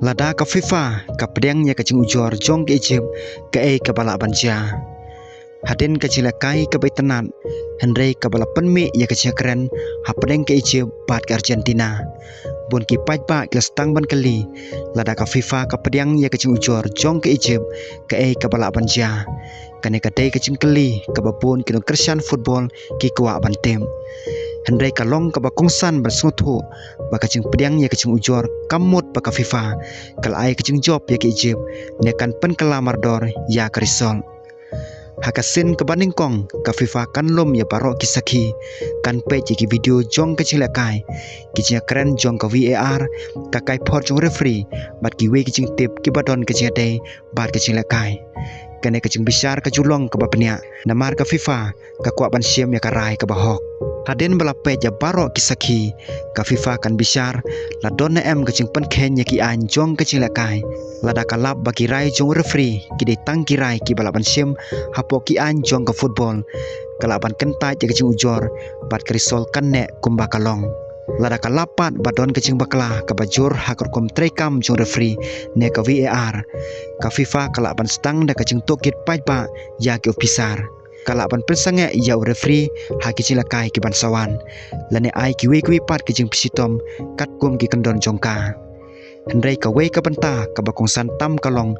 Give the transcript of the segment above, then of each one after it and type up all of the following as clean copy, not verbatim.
Lada ka FIFA ka pedang ya kacing ujor jong ke Egypt ke ka balak banja. Hadin ka cilakai ka baitanan Henry ka balak penmi ya kacing keren ha pedang ke Egypt bat ke Argentina. Bun ki paj ba ke stang ban kali lada ka FIFA ka pedang ya kacing ujor jong ke Egypt ke ka balak banja. Kane ka dai kacing kali ka babun kino Christian football ki kuak ban tem. Henry kalong ka bakongsan bersungtu baka cing pedang ya kacing ujor kamut baka FIFA kal ai kacing job ya ke Egypt nekan pen kelamar dor ya karisol hakasin ke bandingkong ka FIFA kan lom ya barok kisaki kan pe ki video jong kacing lakai kicing keren jong ka VAR ka kai por jong referee bat ki we kacing tip ki badon kacing dai bat kacing lakai kane kacing besar ka julong ka bapnia namar ka FIFA ka kuak ban siam ya karai ka bahok. Hadin balape ja barok kisaki ka FIFA kan bisar la donna em kacing pen kenya ki an jong kacing lakai lada kalap baki rai jong referee ki de tang ki rai ki balapan sim hapo ki an jong ka football kalaban kentai ja kacing ujor bat krisol kan nek kumba kalong lada kalapat badon kacing bakla ka bajur hakor kum trekam jong referee ne ka VAR ka FIFA kalaban stang da kacing tokit pajba ya ki ofisar kalaban pensange ya referee haki cilakai ki bansawan lane ai ki we pat ki jing pisitom kat kum ki kendon jongka Henry ka we ka banta ka bakongsan tam kalong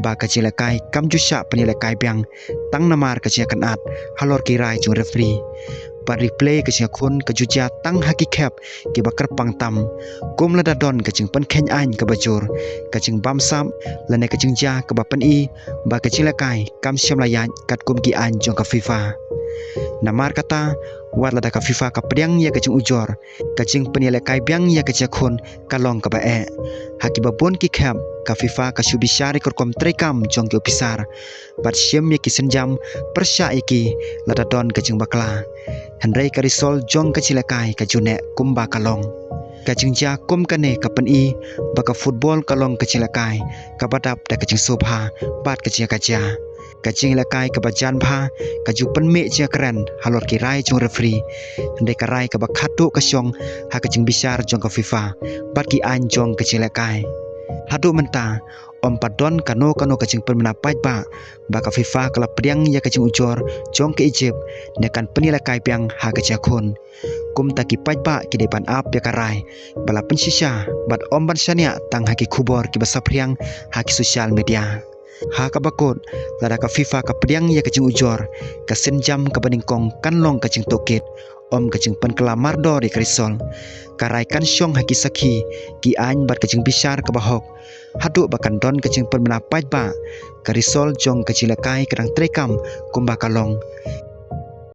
ba ka cilakai kam jusya penilakai biang tang namar ka ciakan at halor ki rai jung referee ba replay ka ciakun ka juja tang haki cap ki bakar pang tam kum lada don ka jing pen ken ain ka bajur ka jing bamsam lane ka jing ja ka bapen I ba ka cilakai kam syam layan kat kum ki an jong ka FIFA namar kata wat lada ka FIFA ka pedang ya ka jing ujor ka jing penilakai biang ya ka ciakun kalong ka bae haki babon ki cap ka FIFA ka subisari korkom trekam jong ki opisar bat syam ya ki senjam persya iki lada don ka jing bakla Henry ka risol jong ka cilakai ka june kumba kalong ka jing ja kum kane ka pen I baka football kalong ka cilakai ka badap da ka jing sobha bat ka jing kaja ka jing lakai ka bajan bha ka ju pen me jing keren halor ki rai jong referee Henry ka rai ka bakhato ka syong ha ka jing bisar jong ka FIFA bat ki an jong ka cilakai hadu menta om padon kano ka jing permena pajba baka FIFA kala pedang ya ka jing ujor jong ke Egypt nekan penilakai piang ha ka jakun kum taki pajba ki depan ap ya karai bala pensisya bat om ban syania tang haki kubor ki basapriang haki sosial media ha ka bakot lada ka FIFA ka pedang ya ka jing ujor ka senjam ka baningkong kan long ka jing tokit om ka jing pen kelamar dor di krisol karai kan syong haki saki ki an bat ka jing bisar ka bahok haduk bakan don kacing permena pajba karisol jong kecilakai kerang trekam kumba kalong